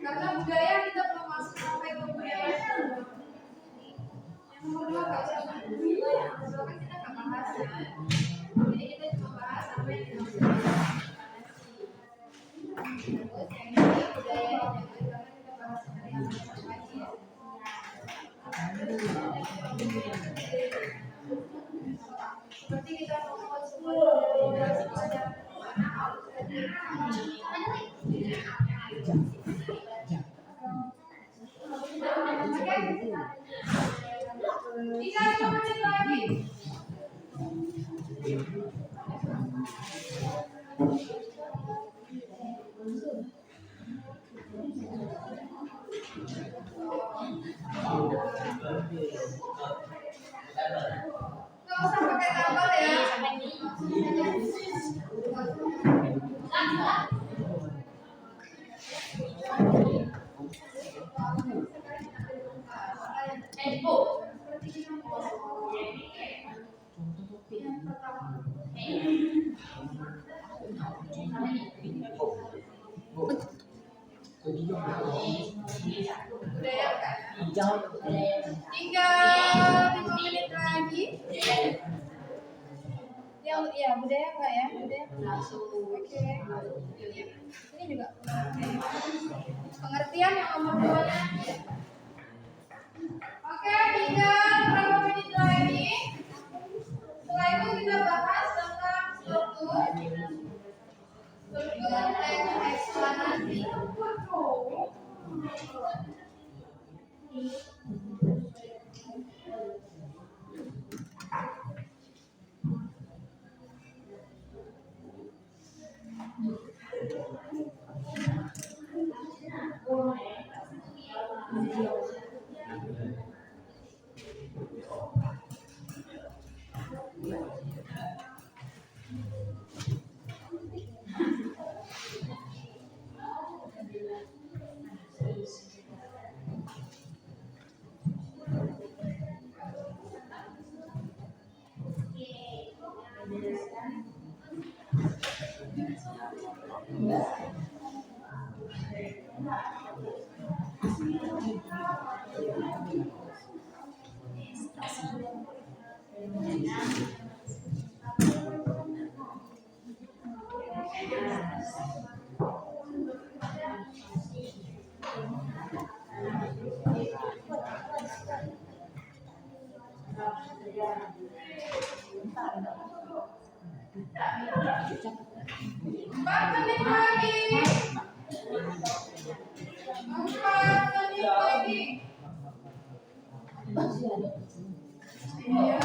Karena budaya kita belum masuk sampai ke budaya. Yang nomor 2 nggak usah bahas. Yang nomor 2 kan kita nggak bahas ya. Jadi kita cuma bahas apa yang dimaksud dengan toleransi. Terus yang ini budaya yang karena kita bahas dari apa lagi ya. Seperti kita membuat sebuah komunikasi pada mana harus ada Tiga menit lagi. Nggak usah pakai tambal ya. Budaya kan? Tinggal 5 menit lagi. Yang ya budaya enggak ya? Budaya langsung. Oke. Ini juga pengertian yang nomor 2-nya. Oke, tinggal berapa menit lagi? Setelah itu kita bahas tentang struktur teks eksplanasi. Empat menit lagi. 4 menit lagi. Iya.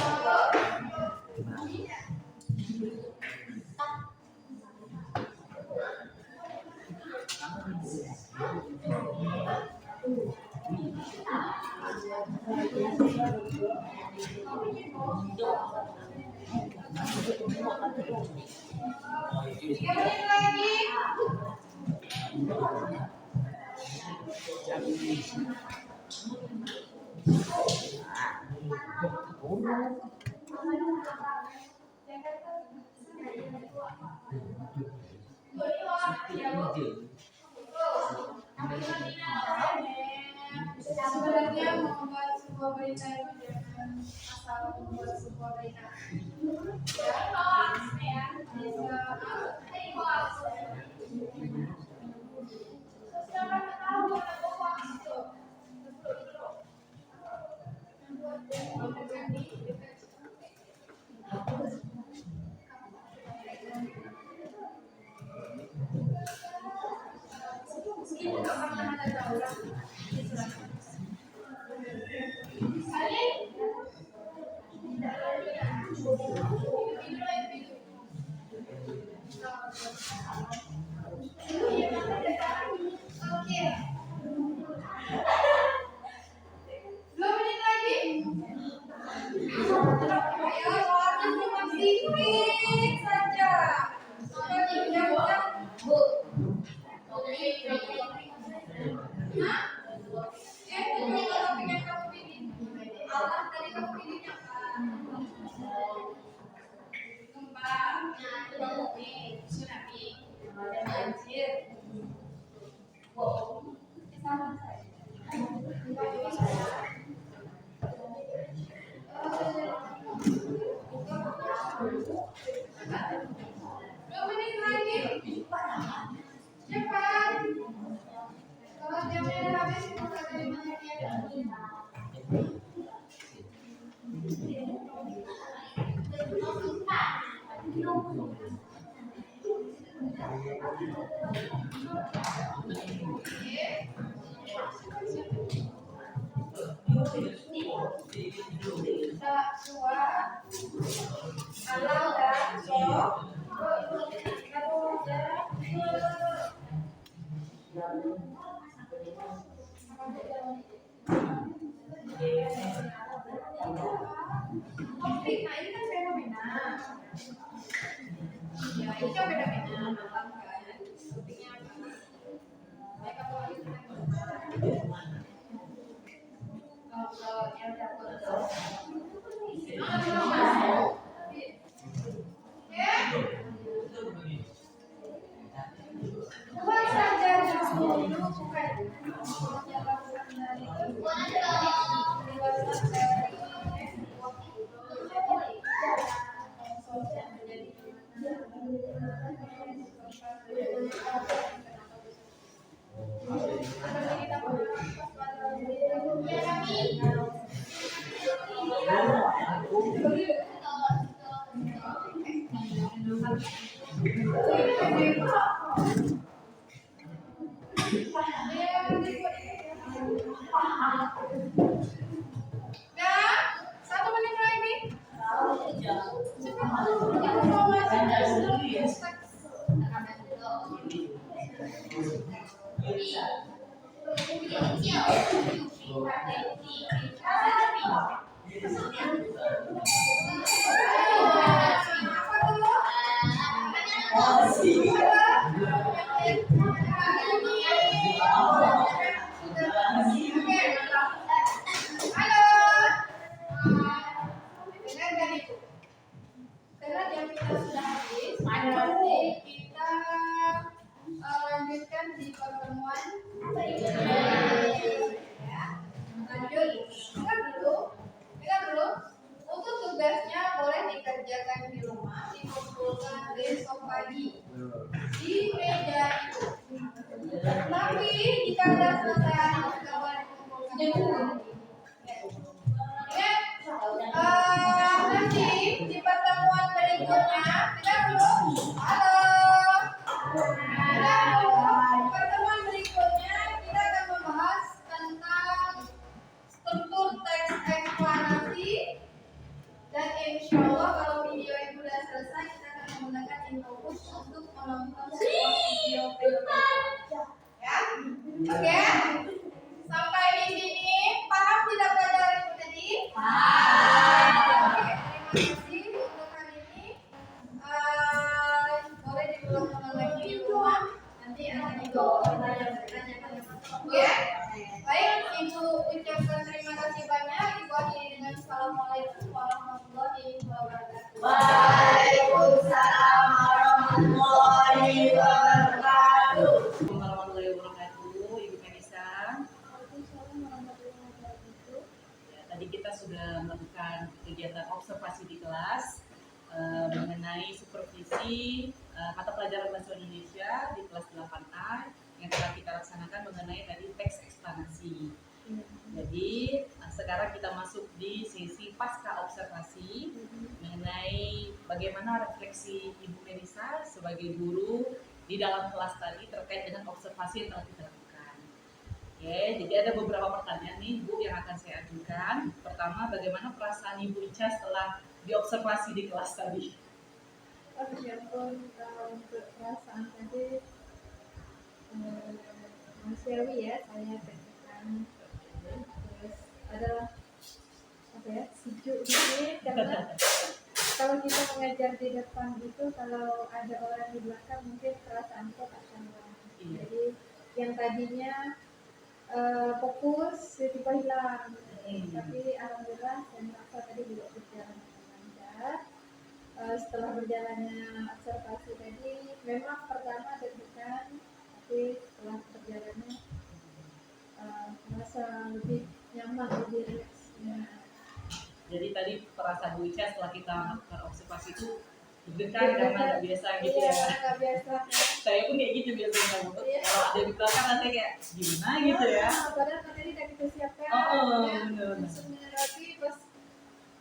Tiga menit lagi. Sebenarnya membuat sebuah berita itu jangan asal membuat sebuah berita. Ya, hoax ya. Siapa tahu ada hoax itu. Ini nggak pernah ada daulat. Oke. 2 menit lagi. Ayo, soalnya cuma sedikit saja. Soalnya jam-jam. Hah? Ya, itu kalau topik yang kamu pilih. Allah tadi kamu pilihnya apa? Gempa, tsunami. 2 menit lagi. Cepat. Kalau jamnya udah habis, kita dari mana ya? Kita dua. Alam dan sok. Konflik, nah ini kan fenomena. Ya, ini kan fenomena malam kan. Konfliknya apa? Mereka boleh kalau yang dapat buat saja Satu menit lagi. Karena jam kita sudah habis, nanti kita lanjutkan di pertemuan ya. Lanjut, dengar dulu. Untuk tugasnya boleh dikerjakan di rumah, dikumpulkan besok pagi di meja itu. Tapi jika sudah selesai, tidak boleh dikumpulkan. Nanti di pertemuan berikutnya kita dulu pertemuan berikutnya kita akan membahas tentang struktur teks eksplanasi dan insya Allah kalau video itu sudah selesai kita akan menggunakan Infobus untuk menonton sebuah video ya. Oke, sampai di sini paham tidak pelajaran itu tadi? Terima kasih untuk hari ini. Boleh diulang-ulang lagi di rumah. Nanti akan dijawab pertanyaan-pertanyaan. Oke? Baik, Ibu ucapkan terima kasih banyak. Ibu akhiri dengan Assalamualaikum warahmatullahi wabarakatuh. Waalaikumsalam warahmatullahi wabarakatuh. Warahmatullahi wabarakatuh, Ibu Melisa. Ya, tadi kita sudah melakukan kegiatan observasi di kelas mengenai supervisi mata pelajaran bahasa Indonesia di kelas 8A yang telah kita laksanakan mengenai tadi teks eksplanasi. Jadi sekarang kita masuk di sesi pasca observasi mengenai bagaimana refleksi Ibu Melisa sebagai guru di dalam kelas tadi terkait dengan observasi yang telah kita lakukan. Oke, jadi ada beberapa pertanyaan nih Bu yang akan saya ajukan. Pertama, bagaimana perasaan Ibu Ica setelah diobservasi di kelas tadi? Untuk perasaan tadi manusiawi ya, saya tekan terus adalah apa ya, sejuk dikit karena kalau kita mengajar di depan itu kalau ada orang di belakang mungkin perasaan kok akan hilang. Jadi yang tadinya fokus tiba-tiba hilang. Tapi alhamdulillah saya merasa tadi juga berjalan dengan lancar. Setelah berjalannya observasi tadi memang pertama deg-degan, tapi setelah berjalannya tadi perasaan Bu Ica setelah kita melakukan observasi itu deg-degan karena nggak biasa gitu Iya, ya. nggak biasa. Saya pun kayak gitu biasanya Bu. Kalau ada di belakang rasanya kayak gimana gitu ya. Padahal materi udah kita siapkan, Oh, ya, bener. semuanya rapi, pas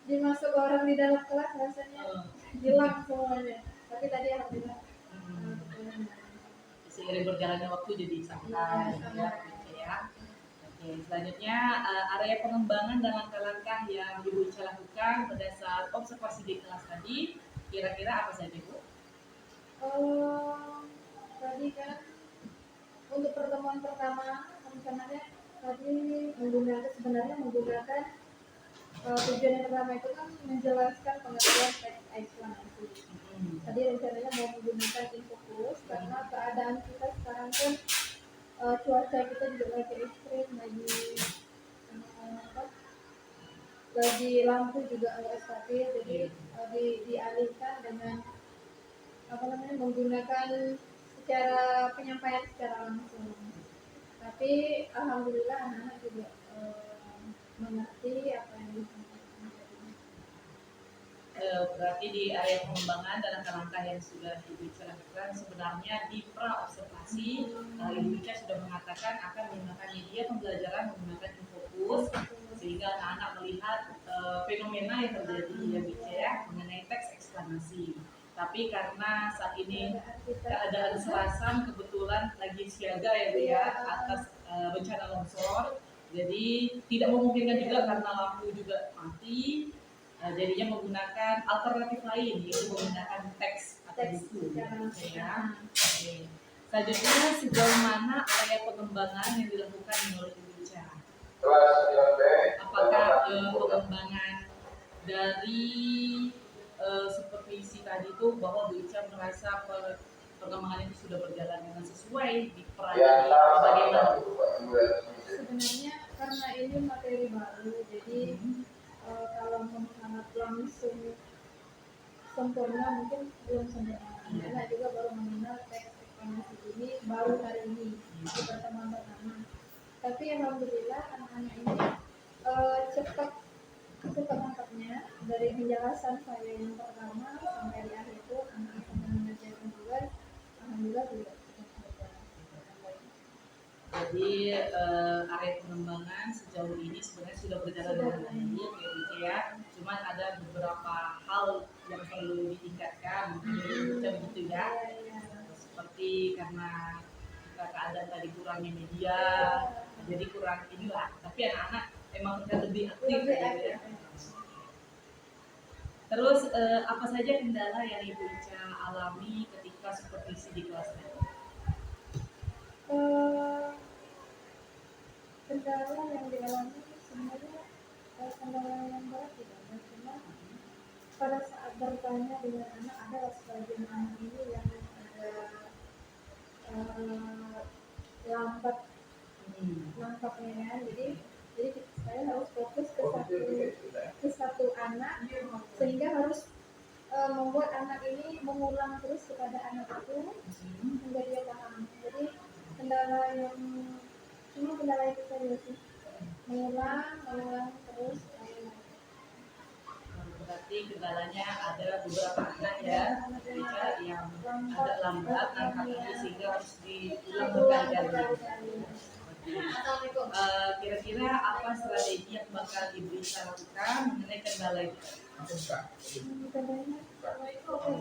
dimasuk orang di dalam kelas rasanya Oh. hilang semuanya. Tapi tadi alhamdulillah. Seiring berjalannya waktu jadi santai ya, gitu ya. Oke, selanjutnya area pengembangan dan langkah-langkah yang Ibu Ica lakukan pada saat observasi di kelas tadi, kira-kira apa saja Bu? Tadi kan untuk pertemuan pertama rencananya tadi sebenarnya menggunakan tujuan yang pertama itu kan menjelaskan pengertian teks eksplanasi. Tadi rencananya mau menggunakan infokus karena keadaan kita sekarang kan cuaca kita juga lagi ekstrim, lagi lampu juga agak stabil, jadi dialihkan dengan menggunakan secara penyampaian secara langsung. Tapi alhamdulillah anak-anak juga mengerti apa yang disampaikan. Berarti di area pengembangan dan langkah-langkah yang sudah Ibu Ica lakukan sebenarnya di pra-observasi Ibu Ica sudah mengatakan akan menggunakan media pembelajaran menggunakan infokus sehingga anak-anak melihat fenomena yang terjadi ya Bu Ica ya mengenai teks eksplanasi. Tapi karena saat ini keadaan Serasan kebetulan lagi siaga ya Bu ya atas bencana longsor, jadi tidak memungkinkan juga karena lampu juga mati. Jadinya menggunakan alternatif lain yaitu menggunakan teks atau buku ya. Oke. Selanjutnya sejauh mana area pengembangan yang dilakukan menurut Ibu Ica? Apakah pengembangan dari supervisi tadi itu bahwa Bu Ica merasa pengembangan itu sudah berjalan dengan sesuai di peran bagaimana? Sebenarnya karena ini materi baru, jadi kalau mengharap langsung sempurna mungkin belum sempurna. Anak juga baru mengenal teks eksplanasi ini baru hari ini di pertemuan pertama. Tapi alhamdulillah anak-anak ini cepat nangkapnya dari penjelasan saya yang pertama sampai di akhir itu anak-anak yang mengerjakan juga alhamdulillah juga Jadi area pengembangan sejauh ini sebenarnya sudah berjalan dengan baik ya Bu ya. Cuman ada beberapa hal yang perlu ditingkatkan mungkin begitu ya. Seperti karena keadaan tadi kurangnya media, jadi kurang inilah. Tapi anak-anak emang udah lebih aktif ya. Terus apa saja kendala yang Ibu Ica alami ketika supervisi di kelas tadi? Kendala yang dialami sebenarnya kendala yang berat tidak ada, cuma pada saat bertanya dengan anak ada sebagian anak ini yang ada lambat nangkapnya ya, jadi saya harus fokus ke satu anak sehingga harus membuat anak ini mengulang terus kepada anak itu hingga dia paham. Jadi kendala itu saja sih, mengulang terus. Berarti kendalanya ada beberapa anak ya yang agak lambat nangkapnya sehingga harus diulang berkali-kali. Kira-kira apa strategi yang bakal Ibu Ica lakukan mengenai kendala itu?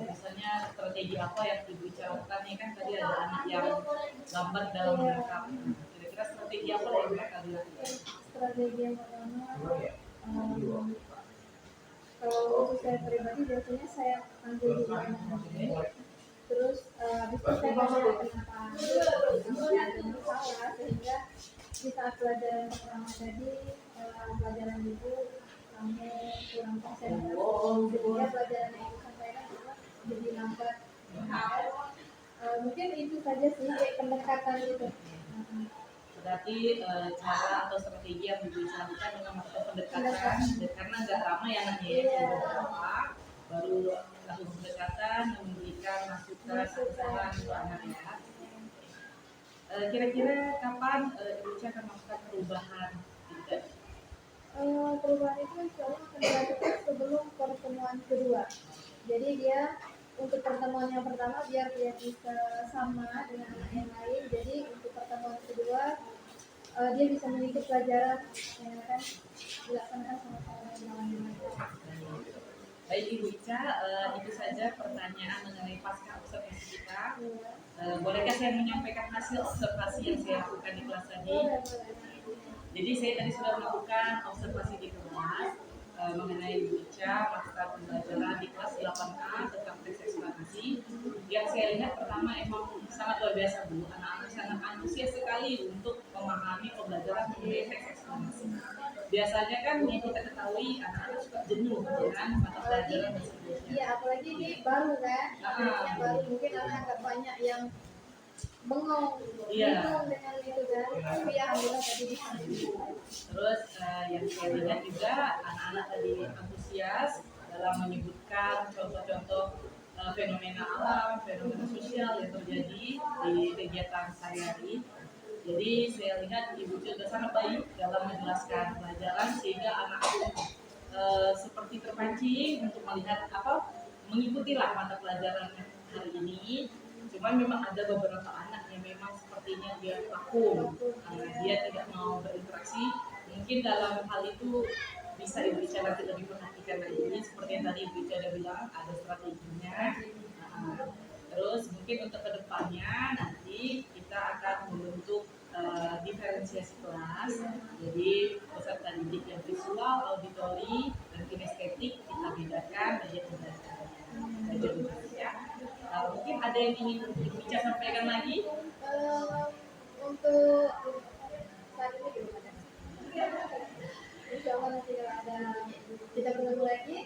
Misalnya strategi apa yang Ibu Ica lakukan nih, kan tadi ada anak yang lambat dalam menangkap. Kira-kira strategi apa yang bakal dilakukan? Strategi yang pertama, kalau untuk saya pribadi biasanya saya panggil dulu anak-anak, terus habis itu saya tanya kenapa ada masalah, sehingga di saat pelajaran pertama tadi pelajaran ibu kamu kurang konsentrasi, sehingga pelajaran yang ibu sampaikan juga jadi lambat. Mungkin itu saja sih pendekatan itu. Berarti cara atau strategi yang Ibu Ica lakukan dengan melakukan pendekatan karena nggak ramai anaknya ya, baru lakukan pendekatan memberikan masukan saran untuk anak ya. Kira-kira kapan Ibu Ica akan melakukan perubahan? Perubahan itu insya Allah akan dilakukan sebelum pertemuan kedua. Jadi dia untuk pertemuan yang pertama biar dia bisa sama dengan anak yang lain. Jadi untuk pertemuan kedua dia bisa mengikuti pelajaran yang akan dilaksanakan sama-sama dengan yang lain. Baik Ibu Ica, itu saja pertanyaan mengenai pasca observasi kita. Bolehkah saya menyampaikan hasil observasi yang saya lakukan di kelas tadi? Jadi saya tadi sudah melakukan observasi di kelas mengenai Ibu Ica mata pembelajaran di kelas 8A tentang teks eksplanasi. Yang saya lihat pertama emang sangat luar biasa Bu, anak-anak sangat antusias sekali untuk memahami pembelajaran mengenai teks eksplanasi. Biasanya kan yang kita ketahui anak-anak suka jenuh dengan mata pelajaran bahasa Indonesia. Iya, apalagi ini baru kan, yang baru mungkin anak agak banyak yang bengong, bingung dengan itu kan. Tapi ya alhamdulillah tadi bisa. Terus yang saya lihat juga anak-anak tadi antusias dalam menyebutkan contoh-contoh fenomena alam, fenomena sosial yang terjadi di kegiatan sehari-hari. Jadi saya lihat Ibu juga sangat baik dalam menjelaskan pelajaran sehingga anak-anak seperti terpancing untuk melihat mengikutilah mata pelajaran hari ini. Cuman memang ada beberapa anak yang memang sepertinya dia vakum, dia tidak mau berinteraksi. Mungkin dalam hal itu bisa Ibu Ica nanti lebih perhatikan lagi. Seperti yang tadi Ibu Ica ada bilang, ada strateginya. Terus mungkin untuk kedepannya nanti kita akan membentuk diferensiasi kelas. Jadi peserta didik yang visual, auditori, dan kinestetik kita bedakan media pembelajarannya. Ya. Mungkin ada yang ingin Ibu Ica sampaikan lagi? Untuk saat ini gimana? Insya Allah nanti kalau ada kita bertemu lagi.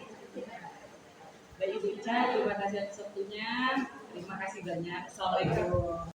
Baik Ibu Ica, terima kasih atas waktunya. Terima kasih banyak. Assalamualaikum.